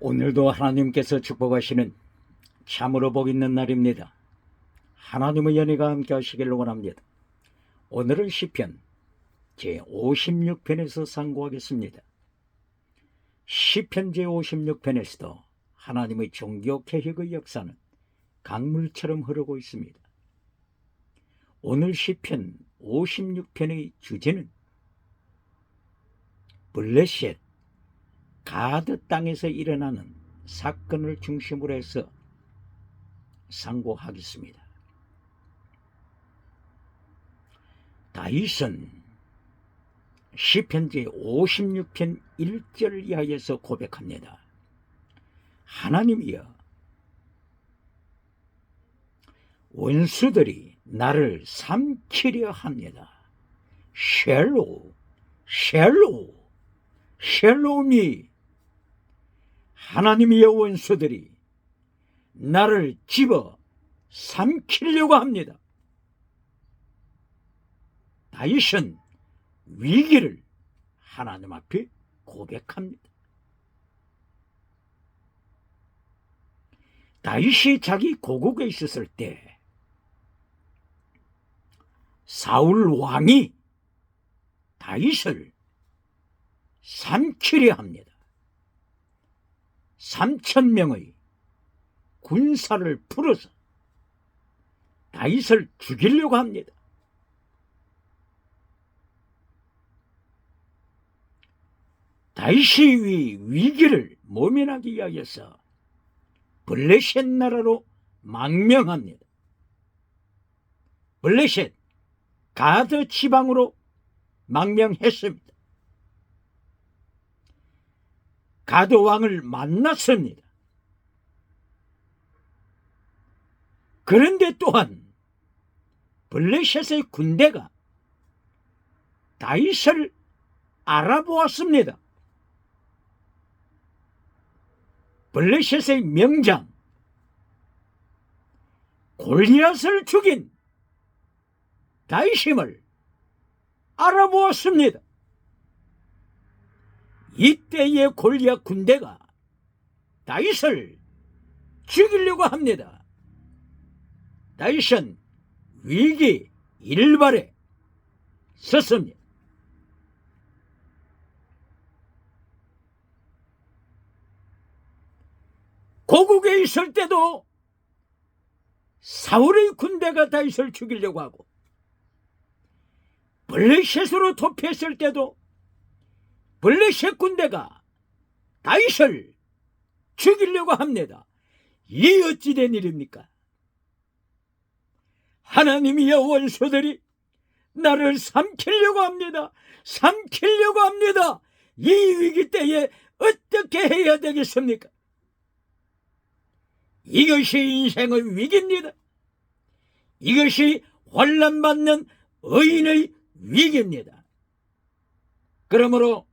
오늘도 하나님께서 축복하시는 참으로 복 있는 날입니다. 하나님의 연혜가 함께 하시길 원합니다. 오늘은 시편 제56편에서 상고하겠습니다. 시편 제56편에서도 하나님의 종교 개혁의 역사는 강물처럼 흐르고 있습니다. 오늘 시편 56편의 주제는 블레셋 가드 땅에서 일어나는 사건을 중심으로 해서 상고하겠습니다. 다윗은 시편 제56편 1절 이하에서 고백합니다. 하나님이여, 원수들이 나를 삼키려 합니다. 쉘로미. 하나님이여, 원수들이 나를 집어 삼키려고 합니다. 다윗은 위기를 하나님 앞에 고백합니다. 다윗이 자기 고국에 있었을 때 사울 왕이 다윗을 삼키려 합니다. 3,000명의 군사를 풀어서 다윗을 죽이려고 합니다. 다윗이 위기를 모면하기 위하여서 블레셋 나라로 망명합니다. 블레셋 가드 지방으로 망명했습니다. 가드 왕을 만났습니다. 그런데 또한 블레셋의 군대가 다윗을 알아보았습니다. 블레셋의 명장 골리앗을 죽인 다윗임을 알아보았습니다. 이때의 골리앗 군대가 다윗을 죽이려고 합니다. 다윗은 위기 일발에 섰습니다. 고국에 있을 때도 사울의 군대가 다윗을 죽이려고 하고, 블레셋으로 도피했을 때도 블레셋 군대가 다윗을 죽이려고 합니다. 이 어찌된 일입니까? 하나님이여, 원수들이 나를 삼키려고 합니다. 이 위기 때에 어떻게 해야 되겠습니까? 이것이 인생의 위기입니다. 이것이 환난받는 의인의 위기입니다. 그러므로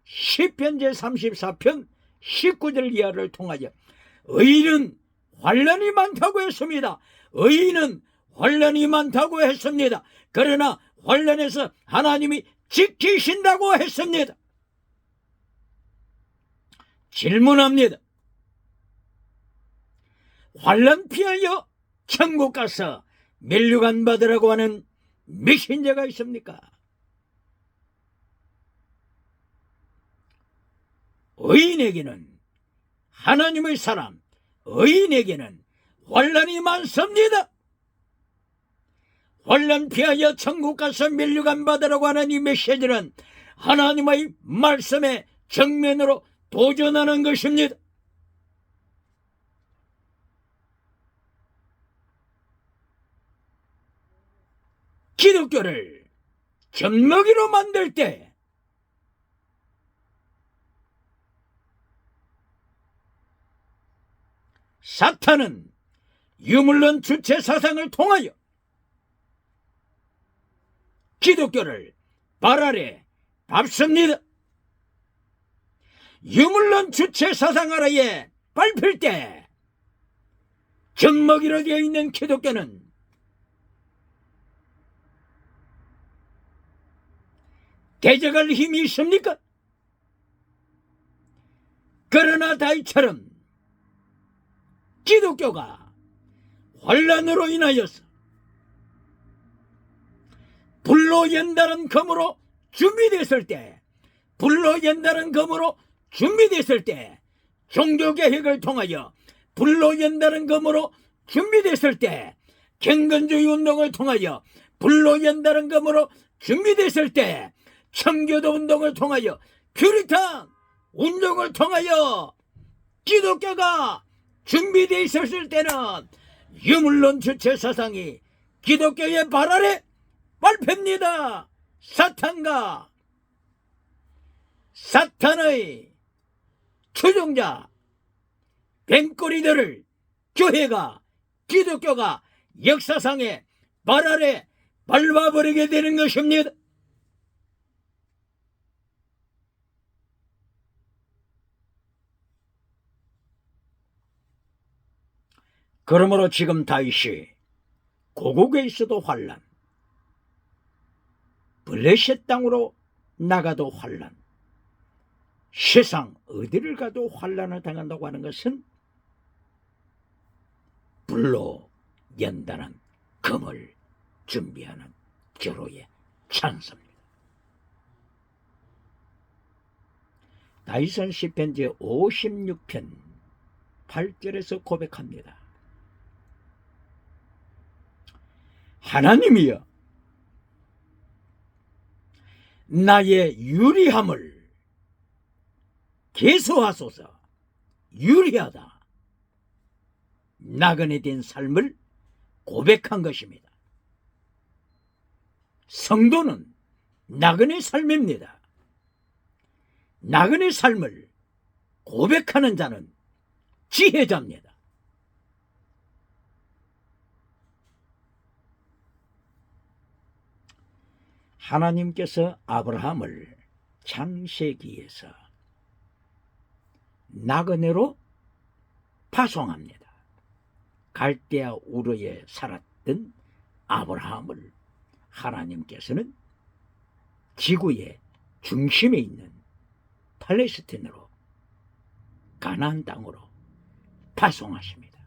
시편 제34편 19절 이하를 통하여 의인은 환난이 많다고 했습니다. 그러나 환난에서 하나님이 지키신다고 했습니다. 질문합니다. 환난 피하여 천국 가서 면류관 받으라고 하는 메신저가 있습니까? 의인에게는, 하나님의 사람 의인에게는 환난이 많습니다. 환난 피하여 천국 가서 면류관 받으라고 하는 이 메시지는 하나님의 말씀에 정면으로 도전하는 것입니다. 기독교를 젖먹이로 만들 때 사탄은 유물론 주체 사상을 통하여 기독교를 발 아래 밟습니다. 유물론 주체 사상 아래에 밟힐 때 젖먹이로 되어 있는 기독교는 대적할 힘이 있습니까? 그러나 다윗처럼 기독교가 환란으로 인하여서 불로 연다는 검으로 준비됐을 때, 불로 연다는 검으로 준비됐을 때, 종교개혁을 통하여 불로 연다는 검으로 준비됐을 때, 경건주의 운동을 통하여 불로 연다는 검으로 준비됐을 때, 청교도 운동을 통하여 퓨리탄 운동을 통하여 기독교가 준비되어 있었을 때는 유물론 주체 사상이 기독교의 발 아래 발표입니다. 사탄과 사탄의 추종자 뱀꼬리들을 교회가, 기독교가 역사상에 발 아래 밟아버리게 되는 것입니다. 그러므로 지금 다윗이 고국에 있어도 환란, 블레셋 땅으로 나가도 환란, 세상 어디를 가도 환란을 당한다고 하는 것은 불로 연단한 검을 준비하는 교로의 찬사입니다. 다윗은 시편 제56편 8절에서 고백합니다. 하나님이여, 나의 유리함을 계수하소서. 유리하다, 나그네 된 삶을 고백한 것입니다. 성도는 나그네 삶입니다. 나그네 삶을 고백하는 자는 지혜자입니다. 하나님께서 아브라함을 창세기에서 나그네로 파송합니다. 갈대아 우르에 살았던 아브라함을 하나님께서는 지구의 중심에 있는 팔레스틴으로, 가나안 땅으로 파송하십니다.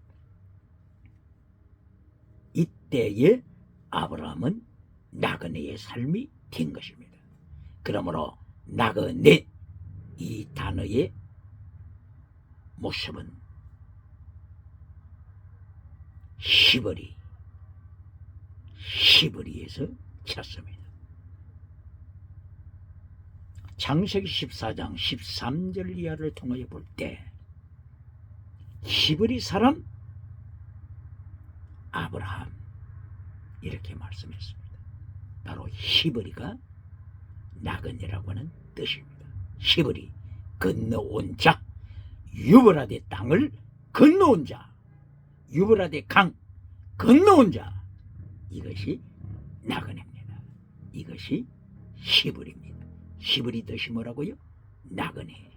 이때에 아브라함은 나그네의 삶이 된 것입니다. 그러므로 나그네, 이 단어의 모습은 히브리에서 찾습니다. 창세기 14장 13절 이하를 통하여 볼 때 히브리 사람 아브라함, 이렇게 말씀했습니다. 바로 히브리가 나그네라고 하는 뜻입니다. 히브리, 건너온 자, 유브라데 땅을 건너온 자, 유브라데 강 건너온 자, 이것이 나그네입니다. 이것이 히브리입니다. 히브리 뜻이 뭐라고요? 나그네.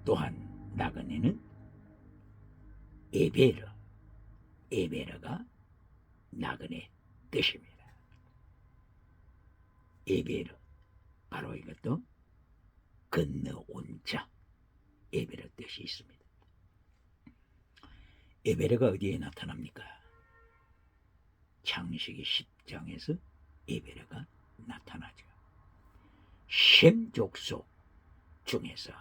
또한 나그네는 에베르가 나그네 뜻입니다. 에베르, 바로 이것도 건너온 자, 에베르 뜻이 있습니다. 에베르가 어디에 나타납니까? 창세기 10장에서 에베르가 나타나죠. 셈 족속 중에서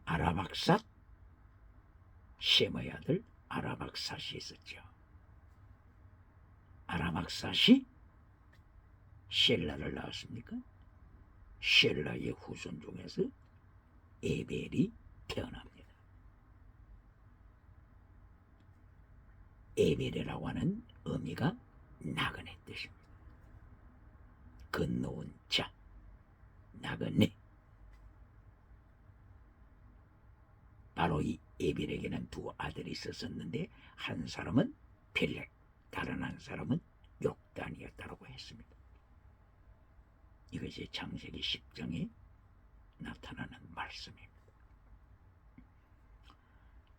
아라박삿, 셈의 아들 아라박삿이 있었죠. 아라박삿이 셀라를 낳았습니까? 셀라의 후손 중에서 에벨이 태어납니다. 에벨이라고 하는 의미가 나그네 뜻입니다. 건너온 자, 나그네. 바로 이 에벨에게는 두 아들이 있었는데 한 사람은 펠렉, 다른 한 사람은 욕단이었다고 했습니다. 이것이 창세기 10장에 나타나는 말씀입니다.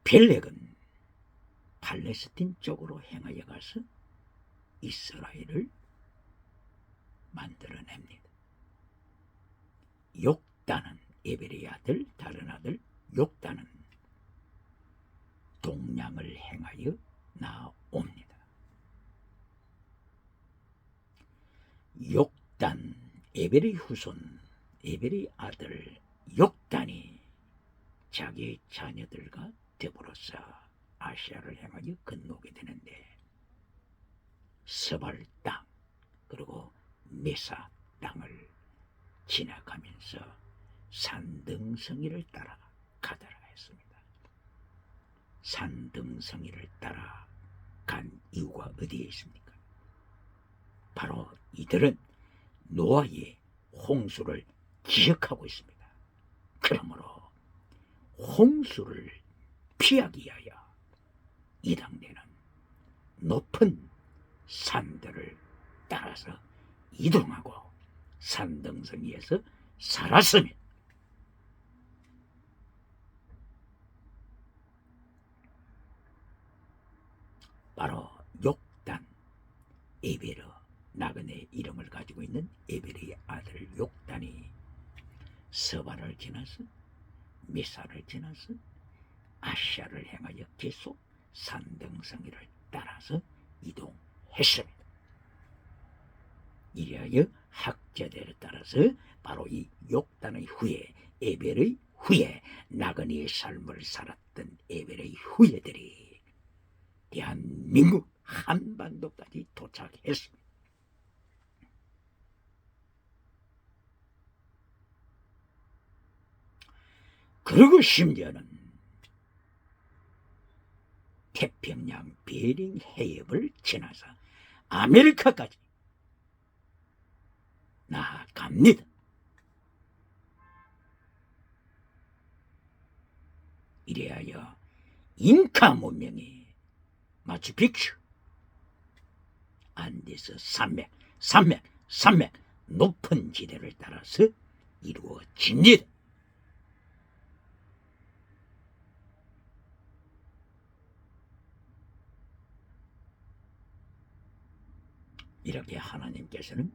펠렉은 팔레스틴 쪽으로 행하여 가서 이스라엘을 만들어냅니다. 욕단은 에벨의 아들, 다른 아들 욕단은 동량을 행하여 나옵니다. 욕단 에벨의 후손, 에벨의 아들 욕단이 자기의 자녀들과 더불어서 아시아를 향하여 건너게 되는데, 서발 땅 그리고 메사 땅을 지나가면서 산등성이를 따라 가더라 했습니다. 산등성이를 따라 간 이유가 어디에 있습니까? 바로 이들은 노아의 홍수를 기억하고 있습니다. 그러므로 홍수를 피하기 위하여 이 당대는 높은 산들을 따라서 이동하고 산등성이에서 살았으면 바로 욕단, 에베르, 나그네 이름을 가지고 있는 에벨의 아들 욕단이 서바를 지나서 미사를 지나서 아시아를 향하여 계속 산등성이를 따라서 이동했습니다. 이래하여 학자들에 따라서 바로 이 욕단의 후예, 에벨의 후예, 나그네의 삶을 살았던 에벨의 후예들이 대한민국 한반도까지 도착했습니다. 그리고 심지어는 태평양 베링 해협을 지나서 아메리카까지 나아갑니다. 이래하여 잉카 문명이 마추픽추 안데스 산맥 높은 지대를 따라서 이루어집니다. 이렇게 하나님께서는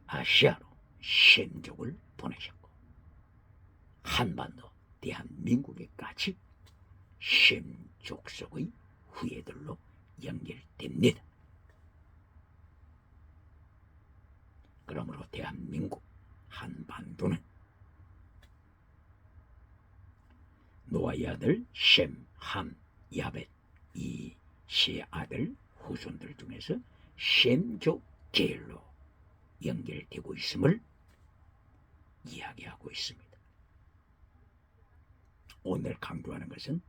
아시아로 셈족을 보내셨고 한반도 대한민국에까지 셈족속의 후예들로 연결됩니다. 그러므로 대한민국 한반도는 노아의 아들 셈, 함, 야벳 이 세 아들 후손들 중에서 셈족 계열로 연결되고 있음을 이야기하고 있습니다. 오늘 강조하는 것은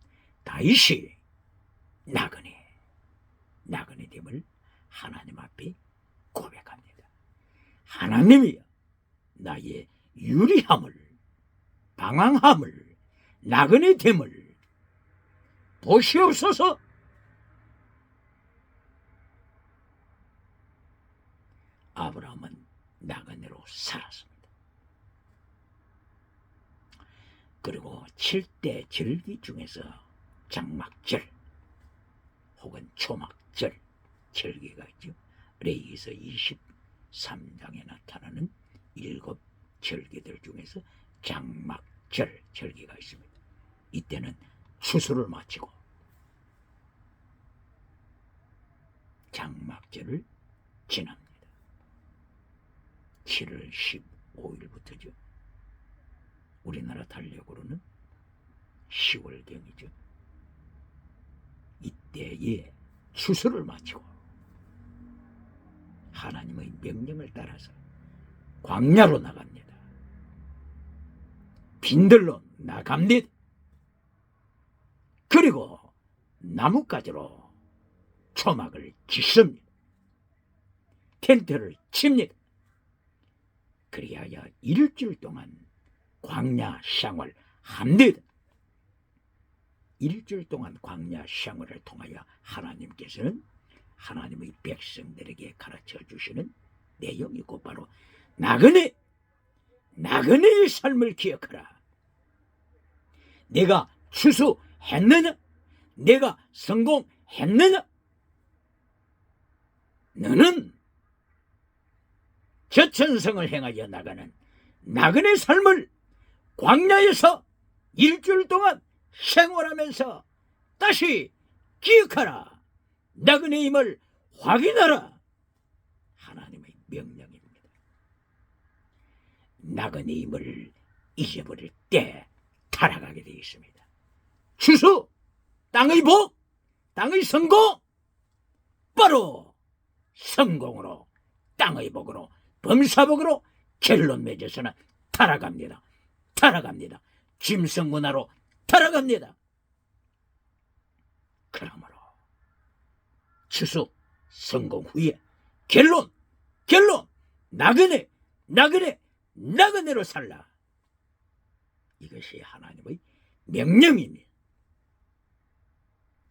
다윗이 나그네됨을 하나님 앞에 고백합니다. 하나님이여, 나의 유리함을, 방황함을, 나그네됨을 보시옵소서. 아브라함은 나그네로 살았습니다. 그리고 7대 절기 중에서 장막절 혹은 초막절 절기가 있죠. 레위기서 23장에 나타나는 7 절기들 중에서 장막절 절기가 있습니다. 이때는 추수를 마치고 장막절을 지납니다. 7월 15일부터죠. 우리나라 달력으로는 10월경이죠. 이때에 추수를 마치고 하나님의 명령을 따라서 광야로 나갑니다. 빈들로 나갑니다. 그리고 나뭇가지로 초막을 짓습니다. 텐트를 칩니다. 그리하여 일주일 동안 광야 생활을 합니다. 일주일 동안 광야 생활을 통하여 하나님께서는 하나님의 백성들에게 가르쳐 주시는 내용이 곧바로 나그네의 삶을 기억하라. 내가 추수했느냐? 내가 성공했느냐? 너는 저천성을 행하여 나가는 나그네 삶을 광야에서 일주일 동안 생활하면서 다시 기억하라. 나그네임을 확인하라. 하나님의 명령입니다. 나그네임을 잊어버릴 때 타락하게 되어 있습니다. 추수, 땅의 복, 땅의 성공, 바로 성공으로, 땅의 복으로, 범사복으로 결론 맺어서는 타락합니다. 타락합니다. 짐승 문화로 타락합니다. 그러므로 추수, 성공 후에 결론, 나그네로 살라. 이것이 하나님의 명령입니다.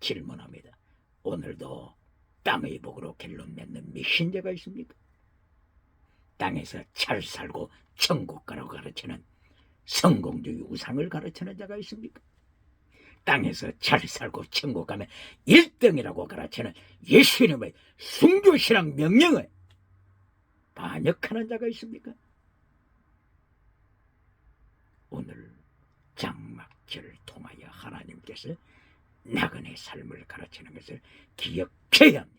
질문합니다. 오늘도 땅의 복으로 결론 맺는 메신저가 있습니까? 땅에서 잘 살고 천국 가라고 가르치는 성공주의 우상을 가르치는 자가 있습니까? 땅에서 잘 살고 천국 가면 1등이라고 가르치는 예수님의 순교신앙 명령을 반역하는 자가 있습니까? 오늘 장막절을 통하여 하나님께서 나그네 삶을 가르치는 것을 기억해야 합니다.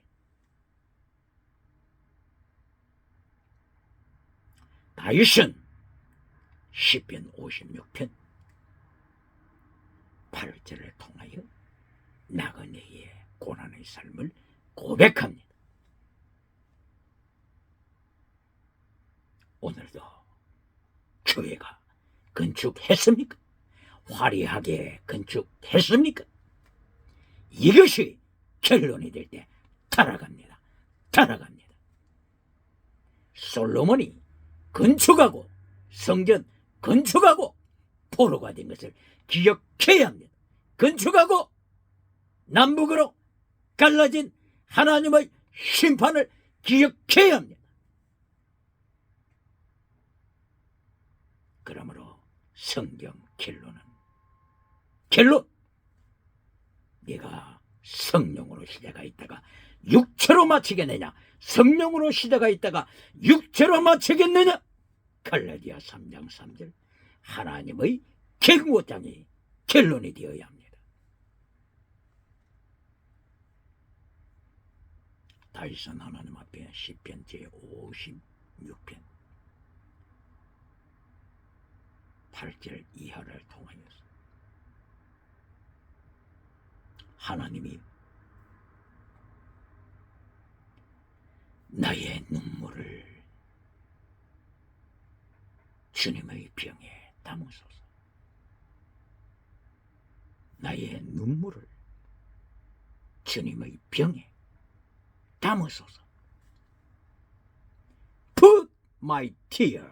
다윗은 시편 56편 8절을 통하여 나그네의 고난의 삶을 고백합니다. 오늘도 교회가 건축했습니까? 화려하게 건축했습니까? 이것이 결론이 될 때 타락합니다. 타락합니다. 솔로몬이 건축하고 성전 건축하고 포로가 된 것을 기억해야 합니다. 건축하고 남북으로 갈라진 하나님의 심판을 기억해야 합니다. 그러므로 성경 결론 네가 성령으로 시대가 있다가 육체로 마치겠느냐, 성령으로 시대가 있다가 육체로 마치겠느냐. 갈라디아 3장 3절 하나님의 경고장이 결론이 되어야 합니다. 다윗은 하나님 앞에 시편 제56편 8절 이하를 통하여서 하나님이 나의 눈물을 주님의 병에 담으소서. 나의 눈물을 주님의 병에 담으소서. Put my tear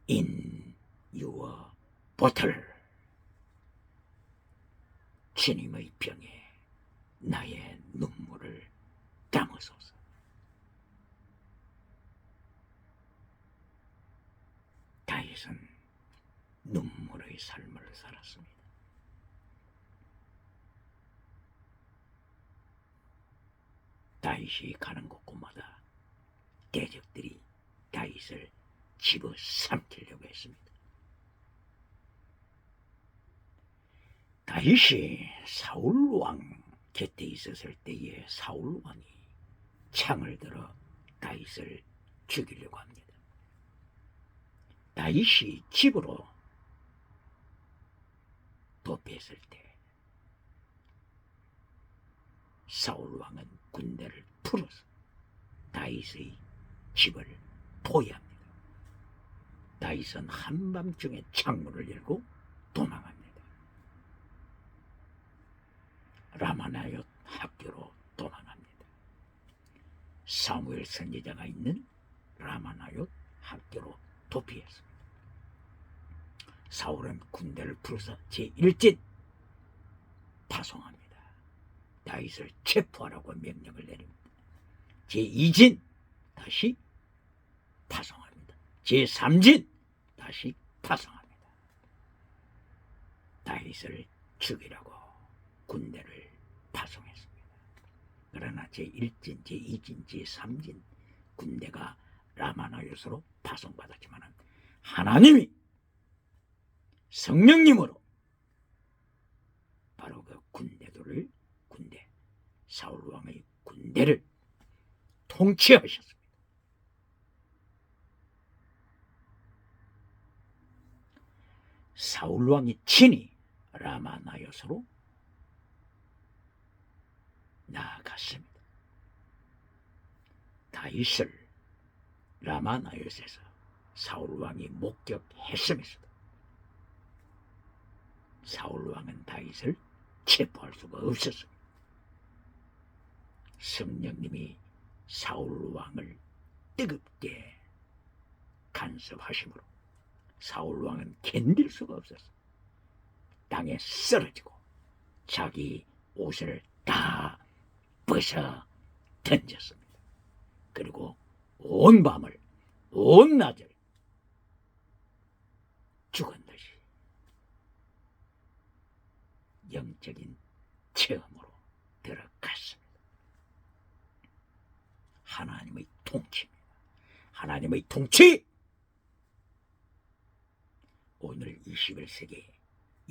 in your bottle. 주님의 병에 나의 눈물을 담으소서. 다윗은 눈물의 삶을 살았습니다. 다윗이 가는 곳곳마다 대적들이 다윗을 집어삼키려고 했습니다. 다윗이 사울왕 곁에 있었을 때에 사울왕이 창을 들어 다윗을 죽이려고 합니다. 다윗이 집으로 도피했을 때 사울왕은 군대를 풀어서 다윗의 집을 포위합니다. 다윗은 한밤중에 창문을 열고 도망합니다. 라마나옳 학교로 도망합니다. 사무엘 선지자가 있는 라마나옳 학교로 도피했습니다. 사울은 군대를 풀어서 제1진 파송합니다. 다윗을 체포하라고 명령을 내립니다. 제2진 다시 파송합니다. 제3진 다시 파송합니다. 다윗을 죽이라고 군대를 파송했습니다. 그러나 제1진, 제2진, 제3진 군대가 라마나요스로 파송받았지만 하나님이 성령님으로 바로 그 군대 사울왕의 군대를 통치하셨습니다. 사울왕이 친히 라마나요스로 나아갔습니다. 다윗을 라마나요스에서 사울왕이 목격했음에도 사울왕은 다윗을 체포할 수가 없었습니다. 성령님이 사울왕을 뜨겁게 간섭하심으로 사울왕은 견딜 수가 없었어요. 땅에 쓰러지고 자기 옷을 다 벗어 던졌습니다. 그리고 온 밤을 온 낮을 죽은 듯이 영적인 체험으로 들어갔습니다. 하나님의 통치입니다. 하나님의 통치! 오늘 21세기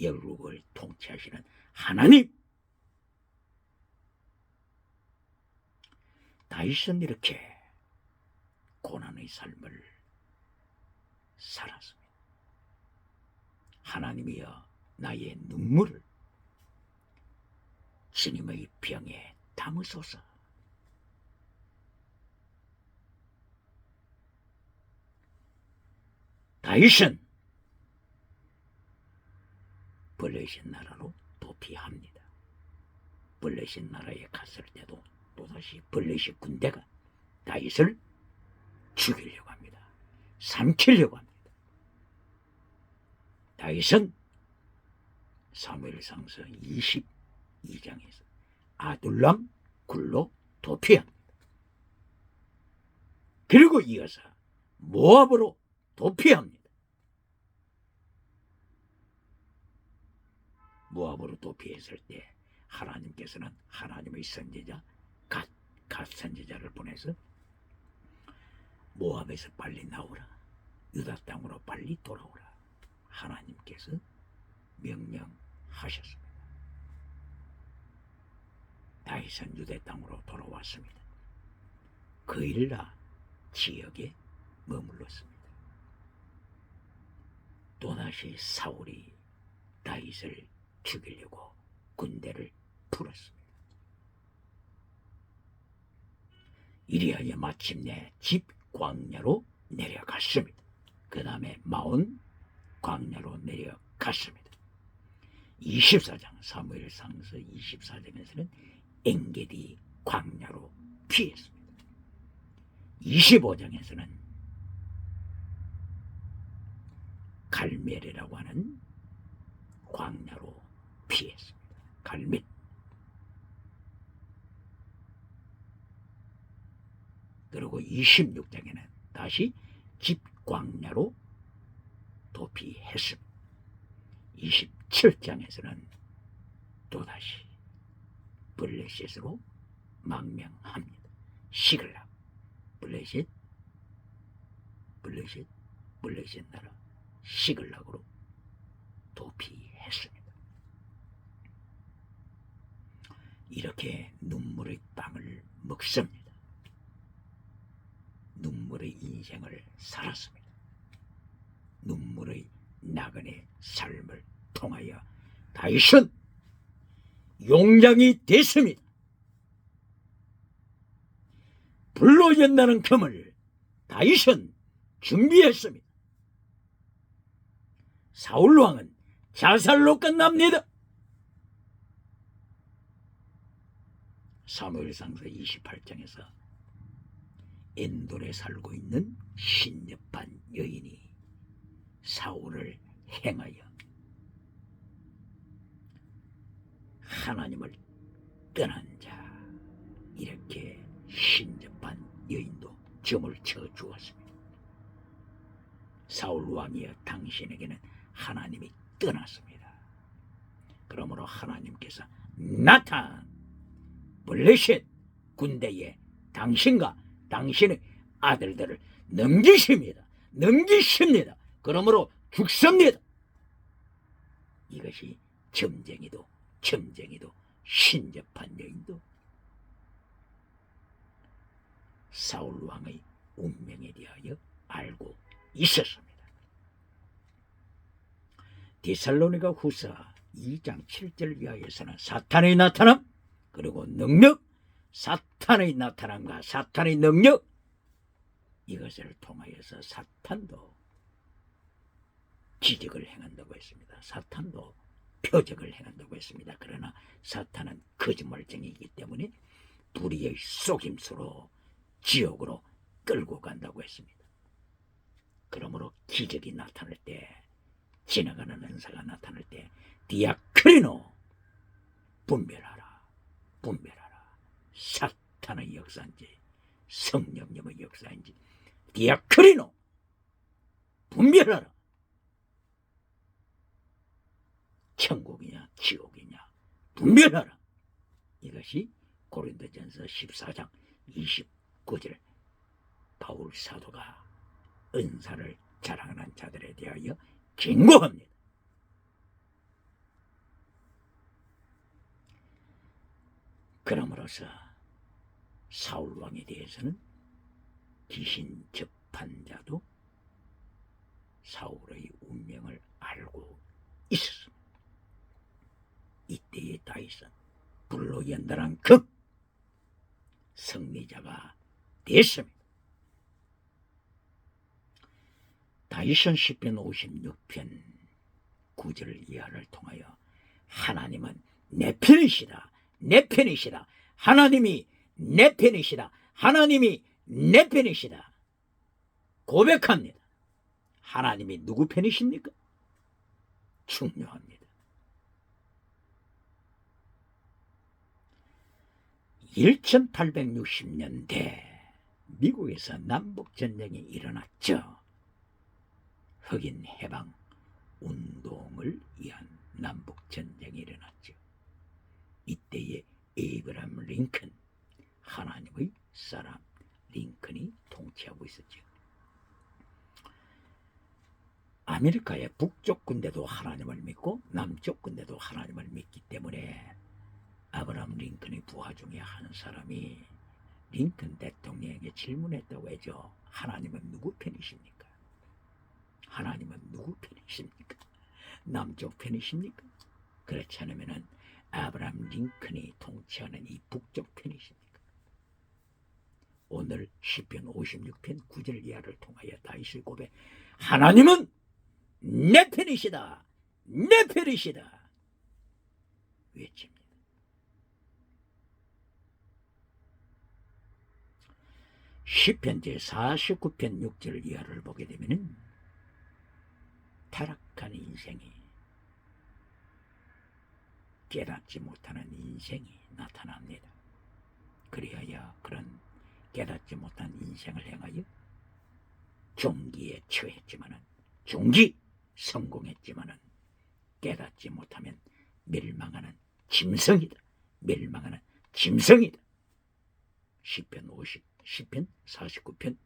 열국을 통치하시는 하나님! 다윗은 이렇게 고난의 삶을 살았습니다. 하나님이여 나의 눈물을 주님의 병에 담으소서. 다윗은 블레셋 나라로 도피합니다. 블레셋 나라에 갔을 때도 또다시 블레셋 군대가 다윗을 죽이려고 합니다. 삼키려고 합니다. 다윗은 사무엘상서 22장에서 아둘람 굴로 도피합니다. 그리고 이어서 모압으로 도피합니다. 모압으로 도피했을 때 하나님께서는 하나님의 선지자 갓 선지자를 보내서 모압에서 빨리 나오라, 유다 땅으로 빨리 돌아오라 하나님께서 명령하셨습니다. 다윗은 유다 땅으로 돌아왔습니다. 그일라 지역에 머물렀습니다. 또다시 사울이 다윗을 죽이려고 군대를 풀었습니다. 이리하여 마침내 집 광야로 내려갔습니다. 그 다음에 마온 광야로 내려갔습니다. 24장 사무엘상서 24장에서는 엔게디 광야로 피했습니다. 25장에서는 갈멜이라고 하는 광야로 피했습니다. 갈멜. 그리고 26장에는 다시 집광야로 도피했습니다. 27장에서는 또다시 블레셋으로 망명합니다. 시글락, 블레셋 나라 시글락으로 도피했습니다. 이렇게 눈물의 빵을 먹습니다. 눈물의 인생을 살았습니다. 눈물의 나그네 삶을 통하여 다윗은 용장이 됐습니다. 불로 연다는 금을 다윗은 준비했습니다. 사울왕은 자살로 끝납니다. 사무엘상서 28장에서 엔돌에 살고 있는 신접한 여인이 사울을 행하여 하나님을 떠난 자, 이렇게 신접한 여인도 점을 쳐 주었습니다. 사울 왕이여 당신에게는 하나님이 떠났습니다. 그러므로 하나님께서 나탄 블레셋 군대에 당신과 당신의 아들들을 넘기십니다. 넘기십니다. 그러므로 죽습니다. 이것이 점쟁이도 신접한 여인도 사울 왕의 운명에 대하여 알고 있었습니다. 데살로니가 후서 2장 7절 이하에서는 사탄의 나타남 그리고 능력, 사탄의 나타남과 사탄의 능력, 이것을 통하여서 사탄도 기적을 행한다고 했습니다. 사탄도 표적을 행한다고 했습니다. 그러나 사탄은 거짓말쟁이이기 때문에 불의의 속임수로 지옥으로 끌고 간다고 했습니다. 그러므로 기적이 나타날 때, 지나가는 은사가 나타날 때 디아크리노, 분별하라. 사탄의 역사인지 성령님의 역사인지 디아크리노, 분별하라. 천국이냐 지옥이냐 분별하라. 이것이 고린도전서 14장 29절 바울 사도가 은사를 자랑하는 자들에 대하여 경고합니다. 그러므로서 사울 왕에 대해서는 귀신 접한 자도 사울의 운명을 알고 있었습니다. 이때의 다윗은 불로 연달한 급 승리자가 됐습니다. 다윗은 시편 56편 9절 이하를 통하여 하나님은 내 편이시다. 하나님이 내 편이시다. 하나님이 내 편이시다. 고백합니다. 하나님이 누구 편이십니까? 중요합니다. 1860년대 미국에서 남북전쟁이 일어났죠. 흑인 해방 운동을 위한 남북전쟁이 일어났죠. 이때에 에이브람 링컨, 하나님의 사람 링컨이 통치하고 있었죠. 아메리카의 북쪽 군대도 하나님을 믿고 남쪽 군대도 하나님을 믿기 때문에 아브라함 링컨의 부하 중에 한 사람이 링컨 대통령에게 질문했다고 하죠. 하나님은 누구 편이십니까? 하나님은 누구 편이십니까? 남쪽 편이십니까? 그렇지 않으면 아브라함 링컨이 통치하는 이 북쪽 편이십니까? 오늘 시편 56편 9절 이하를 통하여 다윗의 고백, 하나님은 내 편이시다. 내 편이시다. 외칩니다. 시편 제49편 6절 이하를 보게 되면 타락한 인생이, 깨닫지 못하는 인생이 나타납니다. 그리하여 그런 깨닫지 못한 인생을 행하여 종기에 처했지만은, 종기 성공했지만은 깨닫지 못하면 멸망하는 짐승이다. 멸망하는 짐승이다. 시편 49편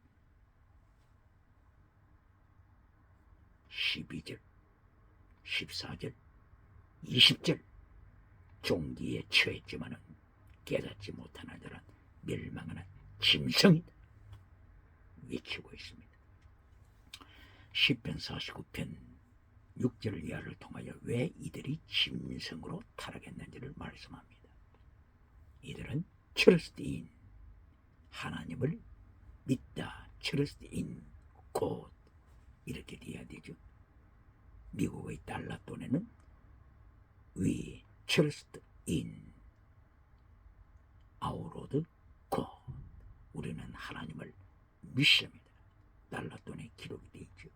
12절, 14절, 20절 종기에 처했지만은 깨닫지 못하는 자는 멸망하는 짐승이다. 외치고 있습니다. 시편 49편 6절 이하를 통하여 왜 이들이 짐승으로 타락했는지를 말씀합니다. 이들은 trust in, 하나님을 믿다. trust in God, 이렇게 돼야 되죠. 미국의 달러 돈에는 we trust in our Lord God, 우리는 하나님을 믿습니다. 달러 돈에 기록이 되어 있죠.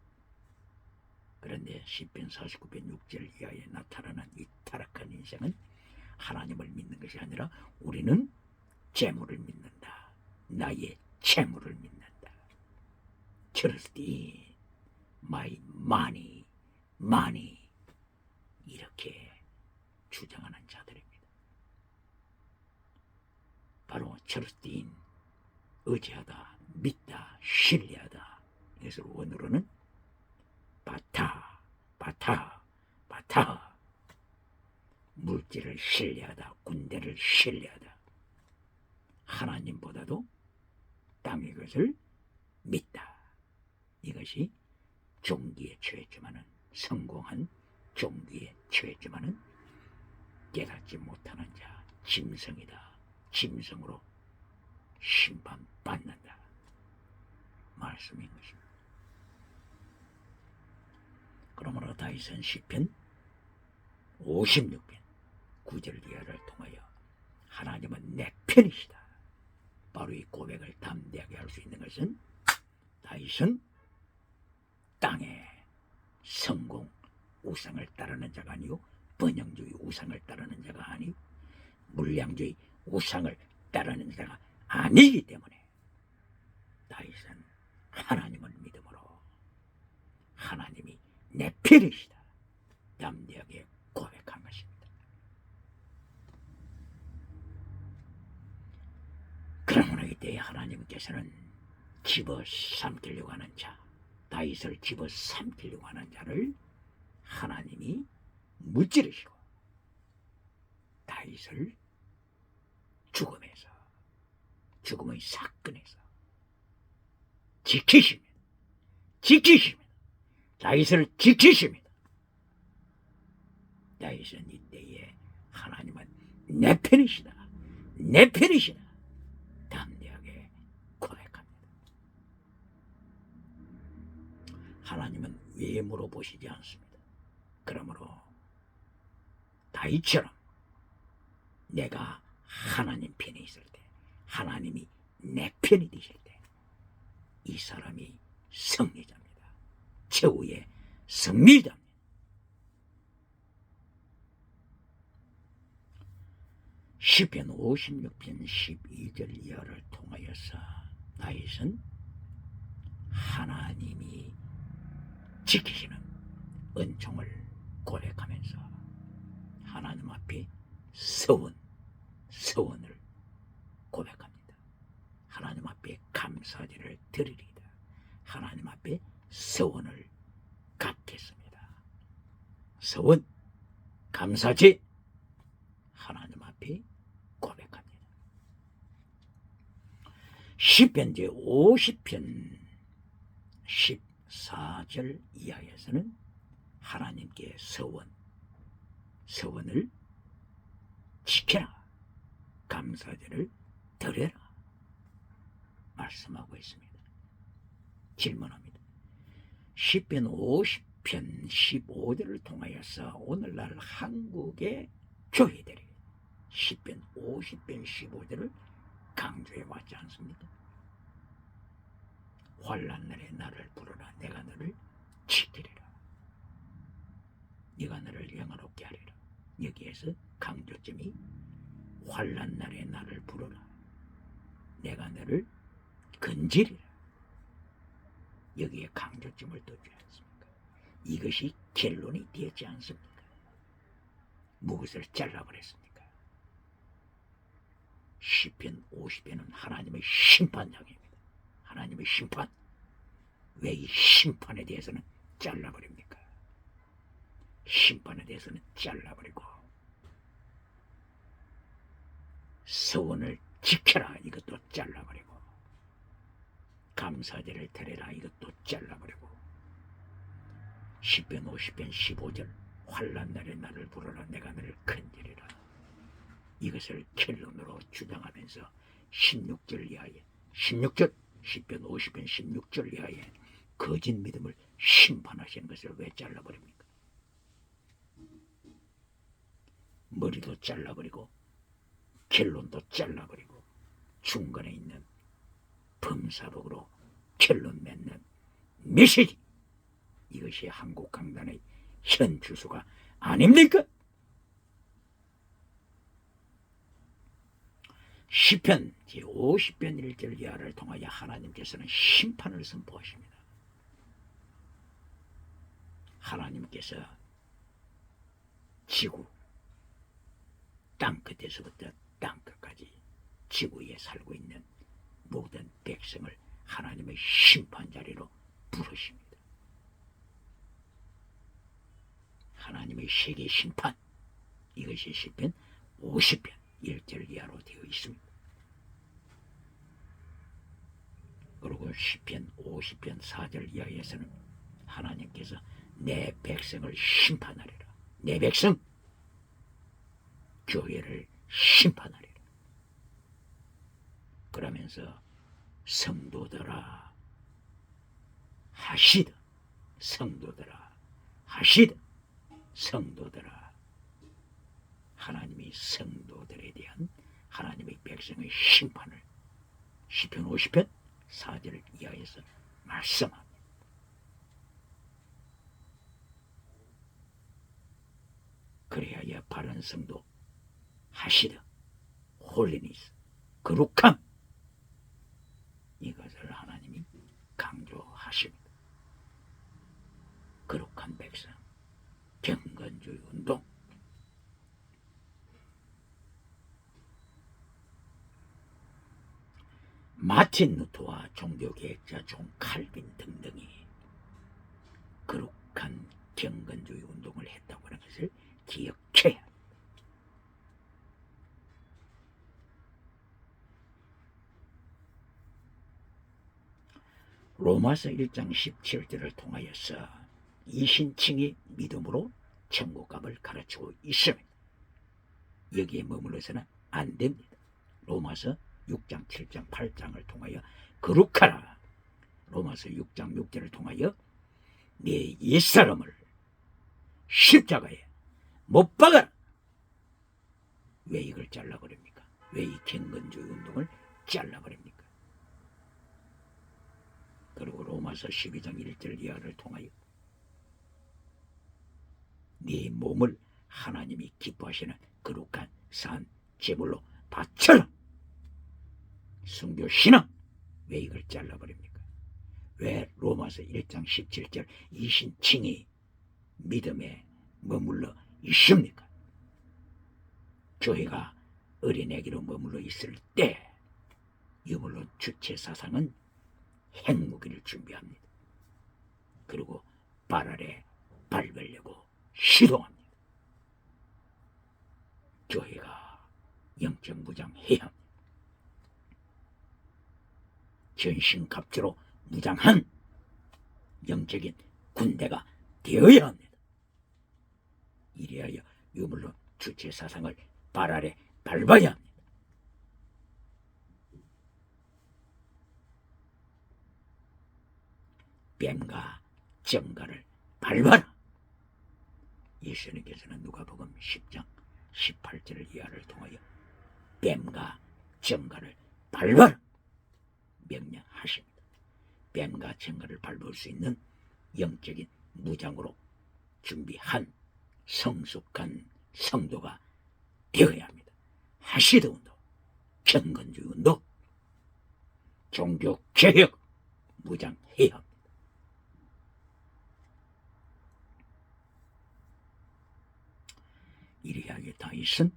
그런데 시편 49편 6절 이하에 나타나는 이 타락한 인생은 하나님을 믿는 것이 아니라 우리는 재물을 믿는다. 나의 재물을 믿는다. trust in my money, 이렇게 주장하는 자들입니다. 바로 트러스트인, 의지하다, 믿다, 신뢰하다. 이것을 원어로는 바타, 바타, 바타. 물질을 신뢰하다, 군대를 신뢰하다. 하나님보다도 땅의 것을 믿다. 이것이 종기에 처했지만은, 성공한 종기에 처했지만은 깨닫지 못하는 자, 짐승이다. 짐승으로 심판받는다. 말씀인 것입니다. 그러므로 다윗은 시편 56편 9절 이하를 통하여 하나님은 내 편이시다. 바로 이 고백을 담대하게 할 수 있는 것은 다윗은 땅에 성공, 우상을 따르는 자가 아니요 번영주의 우상을 따르는 자가 아니요 물량주의 우상을 따르는 자가 아니기 때문에 다윗은 하나님을 믿음으로 하나님이 내 편이시다 담대하게 고백한 것입니다. 그러므로 이때 하나님께서는 집어삼키려고 하는 자, 다윗을 집어삼키려고 하는 자를 하나님이 무찌르시고 다윗을 죽음에서, 죽음의 사건에서 지키십니다. 다윗을 지키십니다. 다윗은 이때에 하나님은 내 편이시다, 내 편이시다 담대하게 고백합니다. 하나님은 외모로 보시지 않습니다. 그러므로 다윗처럼 내가 하나님 편에 있을 때, 하나님이 내 편이 되실 때 이 사람이 승리자입니다. 최후의 승리자입니다. 시편 56편 12절 이하를 통하여서 다윗은 하나님이 지키시는 은총을 고백하면서 하나님 앞에 서원을 고백합니다. 하나님 앞에 감사제를 드리리다. 하나님 앞에 서원을 갚겠습니다. 서원, 감사제, 하나님 앞에 고백합니다. 시편 제 50편 14절 이하에서는 하나님께 서원을 지켜라, 감사제를 드려라 말씀하고 있습니다. 질문합니다. 시편 50편 15절을 통하여서 오늘날 한국의 교회들이 시편 50편 15절을 강조해 왔지 않습니까? 환난 날에 나를 부르라. 내가 너를 지키리라. 네가 너를 영화롭게 하리라. 여기에서 강조점이 환난 날에 나를 부르라. 내가 너를 건지리라. 여기에 강조점을 둬주지 않습니까? 이것이 결론이 되었지 않습니까? 무엇을 잘라버렸습니까? 시편 50편은 하나님의 심판장입니다. 하나님의 심판. 왜 이 심판에 대해서는 잘라버립니까? 심판에 대해서는 잘라버리고 서원을 지켜라 이것도 잘라버리고 감사제를 드려라 이것도 잘라버리고 시편 50편 15절 환난 날에 나를 부르라 내가 너를 건지리라 이것을 결론으로 주장하면서 16절 이하에 16절 시편 50편 16절 이하에 거짓 믿음을 심판하시는 것을 왜 잘라버립니까? 머리도 잘라버리고 결론도 잘라버리고 중간에 있는 범사복으로 결론 맺는 메시지, 이것이 한국강단의 현 주소가 아닙니까? 시편 제50편 1절 이하를 통하여 하나님께서는 심판을 선포하십니다. 하나님께서 지구 땅끝에서부터 땅끝까지 지구에 살고 있는 모든 백성을 하나님의 심판 자리로 부르십니다. 하나님의 세계 심판, 이것이 시편 50편 1절 이하로 되어 있습니다. 그리고 시편 50편 4절 이하에서는 하나님께서 내 백성을 심판하리라. 내 백성, 교회를 심판하리라. 그러면서 성도들아 하시되, 성도들아 하시되, 성도들아, 하나님이 성도들에 대한 하나님의 백성의 심판을 시편 50편 4절 이하에서 말씀합니다. 그래야 바른 성도 하시되 홀리니스, 거룩함, 이것을 하나님이 강조하십니다. 거룩한 백성, 경건주의 운동, 마틴 루터와 종교개혁자 존 칼빈 등등이 거룩한 경건주의 운동을 했다고 하는 것을 기억해야 합니다. 로마서 1장 17절을 통하여서 이신칭이 믿음으로 천국값을 가르치고 있습니다. 여기에 머물러서는 안 됩니다. 로마서 6장 7장 8장을 통하여 거룩하라. 로마서 6장 6절을 통하여 네 옛사람을 십자가에 못 박아라. 왜 이걸 잘라버립니까? 왜 이 경건주의 운동을 잘라버립니까? 그리고 로마서 12장 1절 이하를 통하여 네 몸을 하나님이 기뻐하시는 거룩한 산 제물로 바쳐라. 순교 신앙, 왜 이걸 잘라버립니까? 왜 로마서 1장 17절 이신칭이 믿음에 머물러 있습니까? 교회가 어린애기로 머물러 있을 때 이걸로 주체 사상은 핵무기를 준비합니다. 그리고 발 아래 밟으려고 시도합니다. 교회가 영적 무장해야 합니다. 전신갑주로 무장한 영적인 군대가 되어야 합니다. 이래야 유물로 주체 사상을 발 아래 밟아야 합니다. 뱀과 정갈을 밟아라. 예수님께서는 누가복음 10장 18절 이하를 통하여 뱀과 정갈을 밟아라 명령하십니다. 뱀과 정갈을 밟을 수 있는 영적인 무장으로 준비한 성숙한 성도가 되어야 합니다. 하시드 운동, 경건주의 운동, 종교개혁 무장해야 합니다. 이리하게 다윗은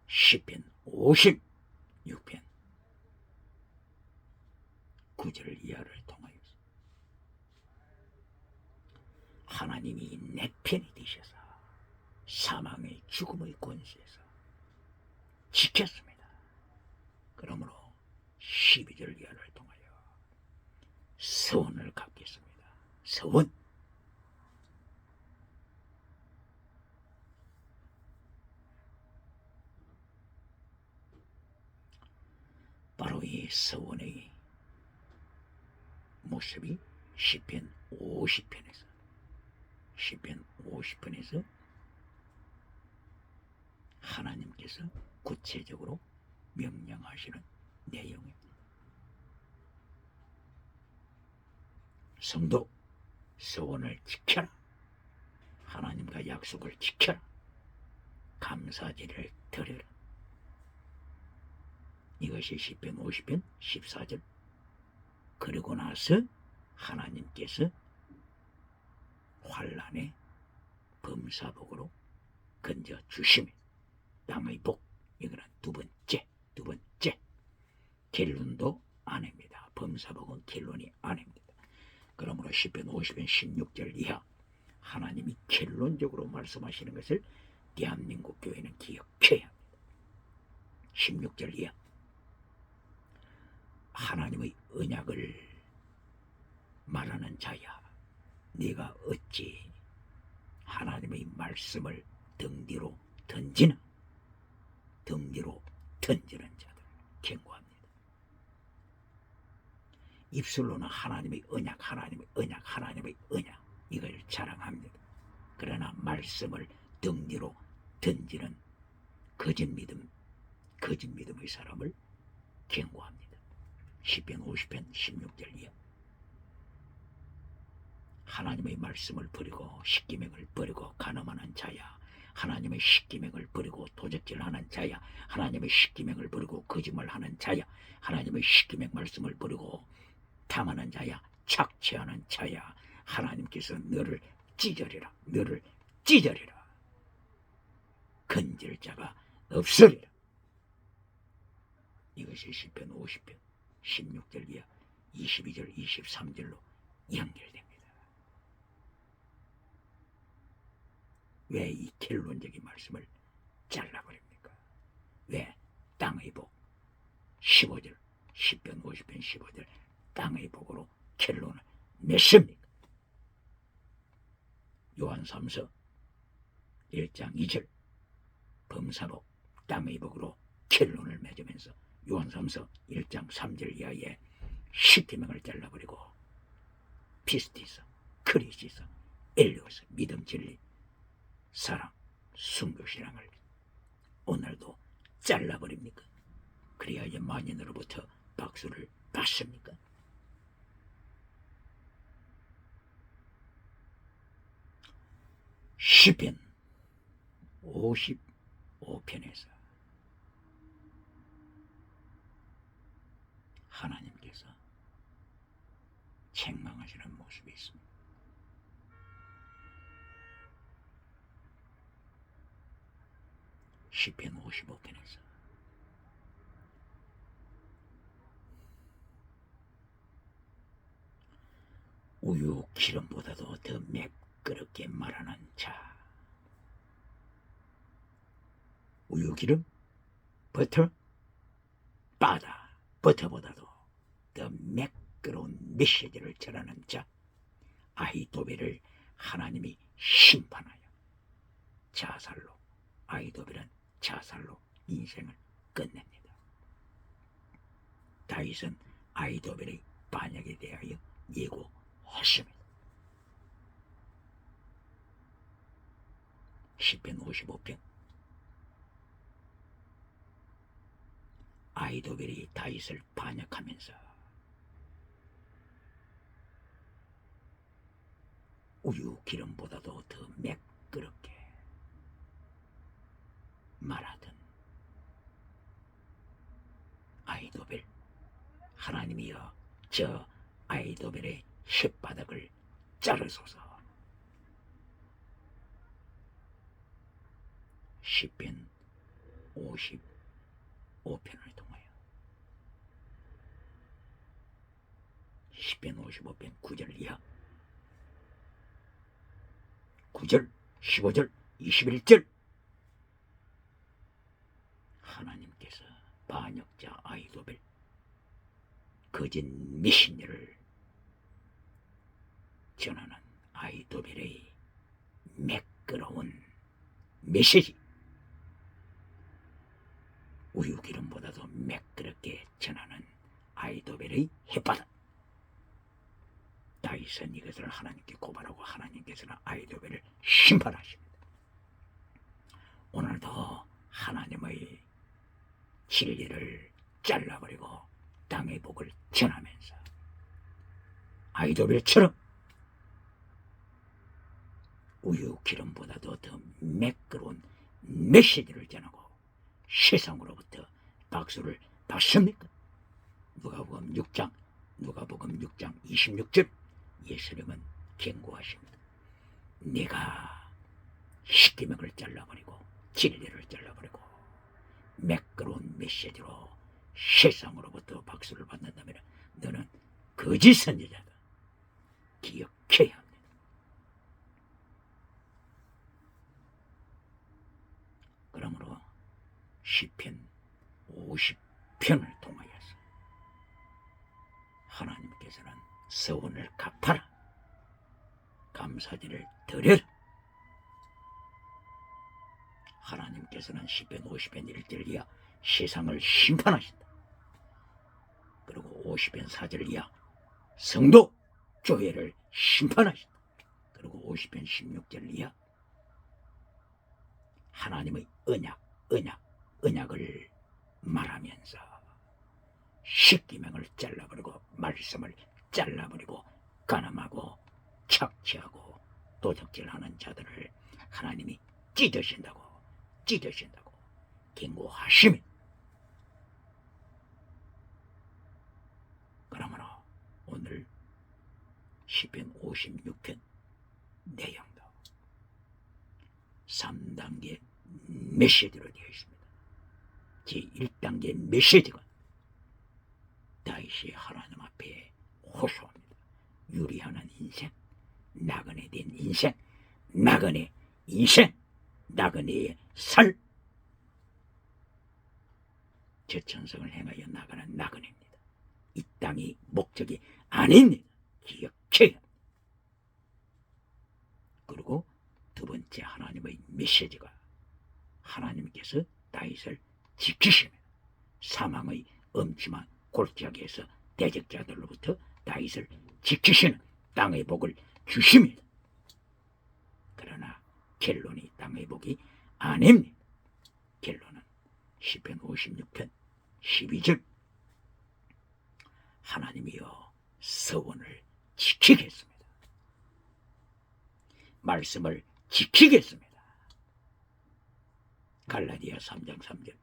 시편 56편 9절 이하를 통하여서 하나님이 내 편이 되셔서 사망의 죽음의 권세에서 지켰습니다. 그러므로 12절 이하를 통하여 서원을 갚겠습니다. 서원, 바로 이 서원의 모습이 시편 50편에서 하나님께서 구체적으로 명령하시는 내용입니다. 성도, 서원을 지켜라. 하나님과 약속을 지켜라. 감사제를 드려라. 이것이 시편 50편 14절. 그러고 나서 하나님께서 환난의 범사복으로 건져 주심이 땅의 복, 이거는 두 번째 두 번째, 결론도 아닙니다. 범사복은 결론이 아닙니다. 그러므로 시편 50편 16절 이하 하나님이 결론적으로 말씀하시는 것을 대한민국 교회는 기억해야 합니다. 16절 이하 하나님의 언약을 말하는 자야, 네가 어찌 하나님의 말씀을 등 뒤로 던지는 자들 경고합니다. 입술로는 하나님의 언약 이걸 자랑합니다. 그러나 말씀을 등 뒤로 던지는 거짓 믿음의 사람을 경고합니다. 시편 50편 16절 이하 하나님의 말씀을 버리고 십계명을 버리고 간음하는 자야, 하나님의 십계명을 버리고 도적질하는 자야, 하나님의 십계명을 버리고 거짓말하는 자야, 하나님의 십계명 말씀을 버리고 탐하는 자야, 착취하는 자야, 하나님께서 너를 찢으리라, 건질 자가 없으리라. 이것이 시편 50편 16절 이하 22절 23절로 연결됩니다. 왜 이 결론적인 말씀을 잘라버립니까? 왜 땅의 복 15절 시편 50편 15절 땅의 복으로 결론을 맺습니까? 요한 3서 1장 2절 범사복 땅의 복으로 결론을 맺으면서 요한 3서 1장 3절 이하에 십계명을 잘라버리고 피스티서, 크리시서, 엘리오스, 믿음, 진리, 사랑, 순교, 신앙을 오늘도 잘라버립니까? 그래야 이제 만인으로부터 박수를 받습니까? 시편 55편에서 하나님께서 책망하시는 모습이 있습니다. 시편 55편에서 우유 기름보다도 더 매끄럽게 말하는 자, 우유 기름, 버터, 바다, 버터보다도 더 매끄러운 메시지를 전하는 자, 아히도벨을 하나님이 심판하여 자살로, 아히도벨은 자살로 인생을 끝냅니다. 다윗은 아히도벨의 반역에 대하여 예고했습니다. 시편 55편 아히도벨이 다윗을 반역하면서 우유 기름보다도 더 매끄럽게 말하던 아히도벨, 하나님이여 저 아히도벨의 혓바닥을 자르소서. 시편 55편을 통하여 시편 55편 9절 이하 9절, 15절, 21절 하나님께서 반역자 아히도벨 거짓 메신저를 전하는 아히도벨의 매끄러운 메시지, 우유 기름보다도 매끄럽게 전하는 아히도벨의 혓바닥, 다윗은 이것을 하나님께 고발하고 하나님께서는 아히도벨을 심판하십니다. 오늘도 하나님의 진리를 잘라버리고 땅의 복을 전하면서 아히도벨처럼 우유 기름보다도 더 매끄러운 메시지를 전하고 세상으로부터 박수를 받습니까? 누가복음 6장 26절 예수님은 경고하십니다. 네가 십계명을 잘라버리고 진리를 잘라버리고 매끄러운 메시지로 세상으로부터 박수를 받는다면 너는 거짓 선지자다. 기억해야 합니다. 그러므로 시편 50편을 통하여서 하나님께서는 서원을 갚아라, 감사제를 드려라. 하나님께서는 시편 50편 1절 이하 세상을 심판하신다. 그리고 50편 4절 이하 성도 교회를 심판하신다. 그리고 50편 16절 이하 하나님의 언약을 말하면서 십계명을 잘라버리고 말씀을 잘라버리고 가늠하고 착취하고 도적질하는 자들을 하나님이 찢으신다고 경고하시며, 그러므로 오늘 시편 56편 내용도 3단계 메시지로 되어 있습니다. 제1단계 메시지가 다윗이 하나님 앞에 호소합니다. 유리하는 인생, 나그네 된 인생, 나그네 인생, 나그네의 살, 저천성을 행하여 나가는 나그네입니다. 이 땅이 목적이 아닙니다. 기억해야. 그리고 두 번째 하나님의 메시지가 하나님께서 다윗을 지키시며 사망의 엄침한 골짜기에서 대적자들로부터 다윗을 지키시는 땅의 복을 주십니다. 그러나 결론이 땅의 복이 아닙니다. 결론은 시편 56편 12절 하나님이여 서원을 지키겠습니다. 말씀을 지키겠습니다. 갈라디아 3장 3절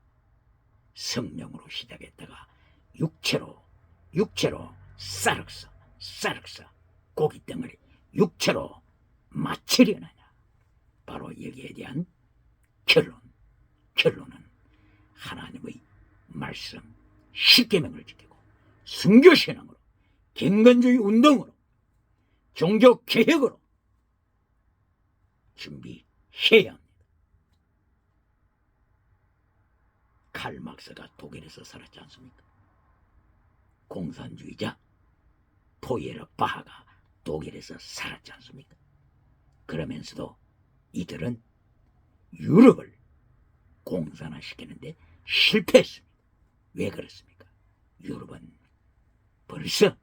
성령으로 시작했다가 육체로 쌀흙서 고깃덩어리 육체로 마치려느냐. 바로 여기에 대한 결론은 하나님의 말씀 십계명을 지키고 순교신앙으로 경건주의 운동으로 종교개혁으로 준비해야 합니다. 칼 막스가 독일에서 살았지 않습니까? 공산주의자 포에르 바하가 독일에서 살았지 않습니까? 그러면서도 이들은 유럽을 공산화시키는데 실패했습니다. 왜 그렇습니까? 유럽은 벌써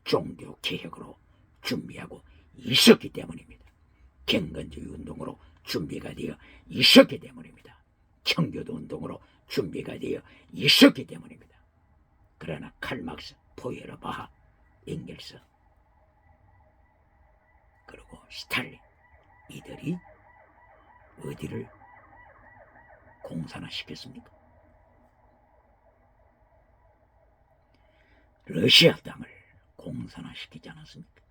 종교개혁으로 준비하고 있었기 때문입니다. 경건주의 운동으로 준비가 되어 있었기 때문입니다. 청교도 운동으로 준비가 되어 있었기 때문입니다. 그러나 칼막스, 포에르 바하, 엥겔스, 그리고 스탈린, 이들이 어디를 공산화시켰습니까? 러시아 땅을 공산화시키지 않았습니까?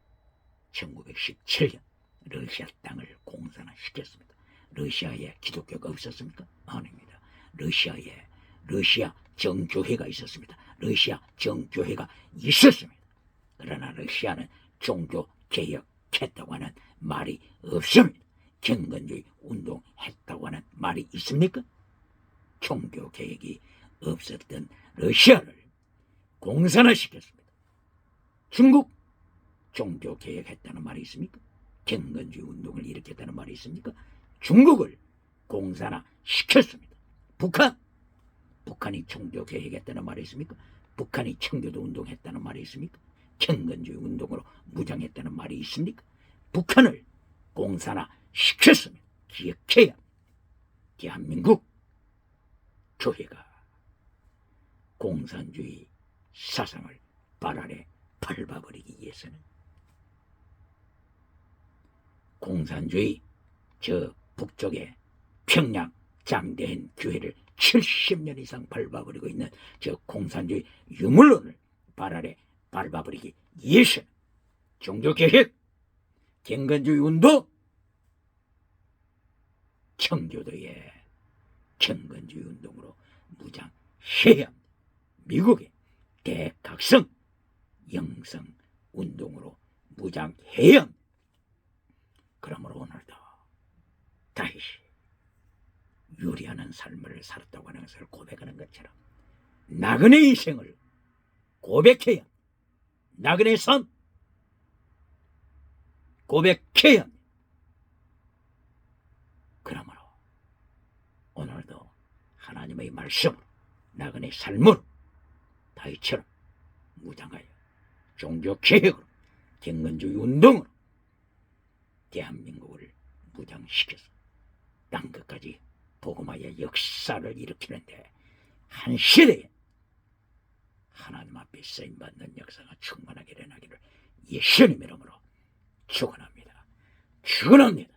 1917년 러시아 땅을 공산화시켰습니다. 러시아에 기독교가 없었습니까? 아닙니다. 러시아 정교회가 있었습니다. 러시아 정교회가 있었습니다. 그러나 러시아는 종교개혁했다고 하는 말이 없습니다. 경건주의 운동했다고 하는 말이 있습니까? 종교개혁이 없었던 러시아를 공산화시켰습니다. 중국 종교개혁했다는 말이 있습니까? 경건주의 운동을 일으켰다는 말이 있습니까? 중국을 공산화시켰습니다. 북한이 종교개혁했다는 말이 있습니까? 북한이 청교도 운동했다는 말이 있습니까? 경건주의 운동으로 무장했다는 말이 있습니까? 북한을 공산화시켰습니다. 기억해야 대한민국 교회가 공산주의 사상을 발 아래 밟아버리기 위해서는 공산주의 저 북쪽에 평양 장대한 교회를 70년 이상 밟아버리고 있는 저 공산주의 유물론을 발 아래 밟아버리기 위해서는 종교개혁, 경건주의 운동, 청교도의 경건주의 운동으로 무장해야 합니다. 미국의 대각성 영성 운동으로 무장해야 합니다. 그러므로 오늘도 다시 유리하는 삶을 살았다고 하는 것을 고백하는 것처럼 나그네의 인생을 고백해야 합니다. 나그네의 삶 고백해야 합니다. 그러므로 오늘도 하나님의 말씀으로 나그네의 삶으로 다윗처럼 무장하여 종교개혁으로 경건주의 운동으로 대한민국을 무장시켜서 땅끝까지 복음화의 역사를 일으키는데 한 시대에 하나님 앞에 쓰임받는 역사가 충만하게 일어나기를 예수님 이름으로 축원합니다. 축원합니다.